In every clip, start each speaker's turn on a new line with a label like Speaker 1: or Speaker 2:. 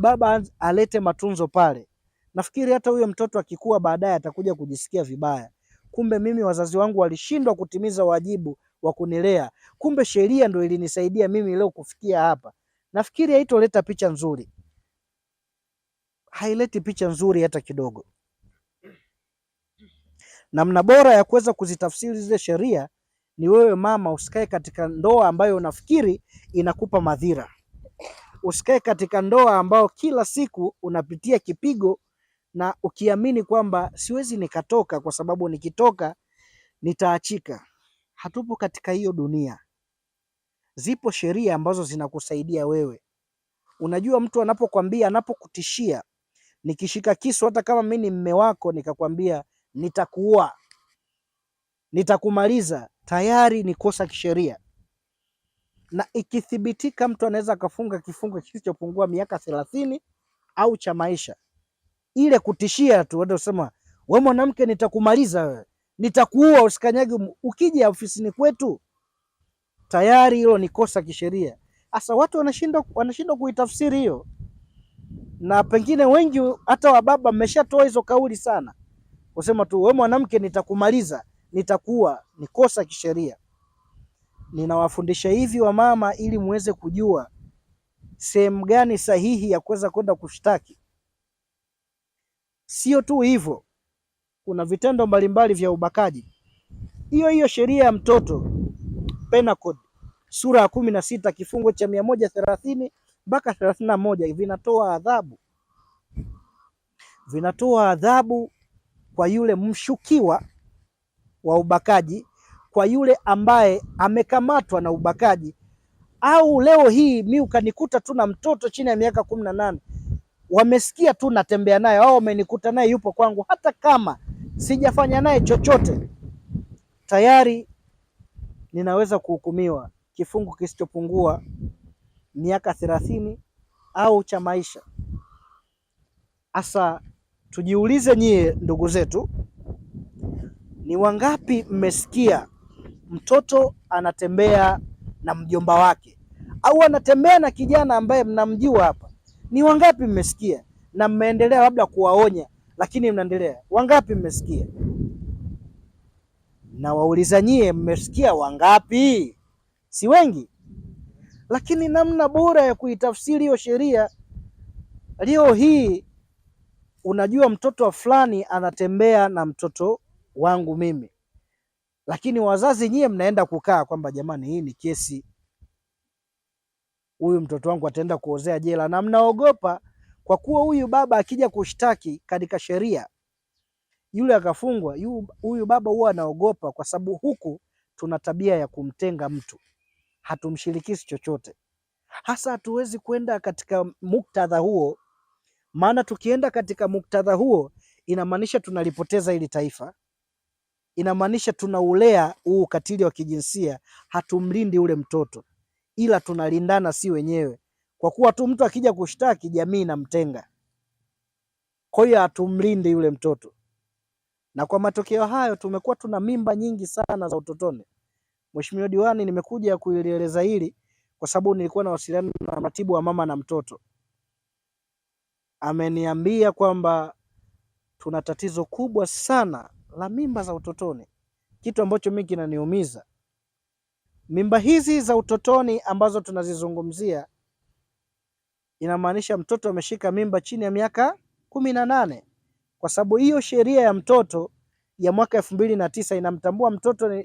Speaker 1: baba alete matunzo pale, nafikiri hata huyo mtoto akikua baadaye atakuja kujisikia vibaya. Kumbe mimi wazazi wangu walishindwa kutimiza wajibu wa kunilea, kumbe sheria ndio ilinisaidia mimi leo kufikia hapa. Nafikiri haitoleta picha nzuri, haileti picha nzuri hata kidogo. Namna bora ya kuweza kuzitafsiri zile sheria ni wewe mama, usikae katika ndoa ambayo unafikiri inakupa madhira. Usikae katika ndoa ambayo kila siku unapitia kipigo na ukiamini kwamba siwezi nikatoka kwa sababu nikitoka nitaachika. Hatupo katika hiyo dunia. Zipo sheria ambazo zinakusaidia wewe. Unajua mtu anapokuambia, anapokutishia, nikishika kisu hata kama mimi ni mme wako nikakwambia nitakuua, nitakumaliza, tayari ni kosa kisheria. Na ikithibitika mtu anaweza akafunga kifungo kisichopungua miaka 30 au cha maisha. Ile kutishia tu, watu wasema wewe mwanamke nitakumaliza wewe, nitakuua, usikanyage, ukija ofisini kwetu, tayari hilo ni kosa kisheria. Sasa watu wanashindwa kuitafsiri hiyo, na pengine wengi hata wababa mmeshatoa hizo kauli sana, kusema tu wewe mwanamke nitakumaliza, nitakuua, ni kosa kisheria. Ninawafundisha hivi wamama ili muweze kujua sehemu gani sahihi ya kuweza kwenda kushtaki. Sio tu hivyo, kuna vitendo mbalimbali vya ubakaji. Hiyo sheria ya mtoto, Penal Code sura ya 16 kifungo cha 130 mpaka 31 vinatoa adhabu kwa yule mshukiwa wa ubakaji, kwa yule ambaye amekamatwa na ubakaji. Au leo hii mimi ukanikuta tu na mtoto chini ya miaka 18, wamesikia tu natembea naye au wamenikuta naye yupo kwangu, hata kama sijafanya naye chochote, tayari ninaweza kuhukumiwa kifungo kisichopungua miaka 30 au cha maisha. Asa tujiulize nyie ndugu zetu, ni wangapi mmesikia mtoto anatembea na mjomba wake au anatembea na kijana ambaye mnamjua hapa? Ni wangapi mmesikia na mmeendelea labda kuwaonya, lakini mnaendelea? Wangapi mmesikia? Na wauliza nyie, mmesikia wangapi? Si wengi. Lakini namna bora ya kuitafsiri hiyo sheria, leo hii unajua mtoto wa fulani anatembea na mtoto wangu mimi, lakini wazazi nyie mnaenda kukaa kwamba jamani, hii ni kesi, huyu mtoto wangu ataenda kuozea jela, na mnaogopa kwa kuwa huyu baba akija kushtaki katika sheria yule akafungwa, huyu baba huwa anaogopa, kwa sababu huku tuna tabia ya kumtenga mtu, hatumshirikishi chochote. Hasa hatuwezi kwenda katika muktadha huo, maana tukienda katika muktadha huo inamaanisha tunalipoteza hili taifa, inamaanisha tunaulea huu ukatili wa kijinsia, hatumlindi ule mtoto, ila tunalindana si wenyewe, kwa kuwa tu mtu akija kushtaki jamii inamtenga, kwa hiyo hatumlindi yule mtoto. Na kwa matokeo hayo tumekuwa tuna mimba nyingi sana za utotoni. Mheshimiwa Diwani, nimekuja kulieleza hili kwa sababu nilikuwa nawasiliana na mratibu wa mama na mtoto. Ameniambia kwamba tuna tatizo kubwa sana la mimba za utotoni, kitu ambacho mimi kinaniumiza. Mimba hizi za utotoni ambazo tunazizungumzia, inamaanisha mtoto ameshika mimba chini ya miaka 18, kwa sababu hiyo sheria ya mtoto ya mwaka 2009 inamtambua mtoto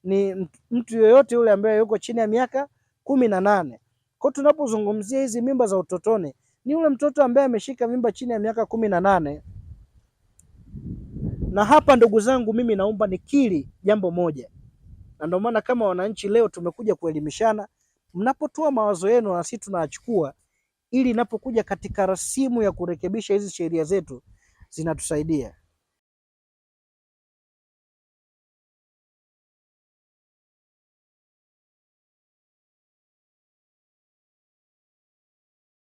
Speaker 1: ni mtu yoyote yule ambaye yuko chini ya miaka 18. Kwa tunapozungumzia hizi mimba za utotoni, ni yule mtoto ambaye ameshika mimba chini ya miaka 18. Na hapa ndugu zangu, mimi naomba nikiri jambo moja, na ndio maana kama wananchi leo tumekuja kuelimishana. Mnapotoa mawazo yenu na sisi tunachukua, ili inapokuja katika rasimu ya kurekebisha hizi sheria zetu zinatusaidia.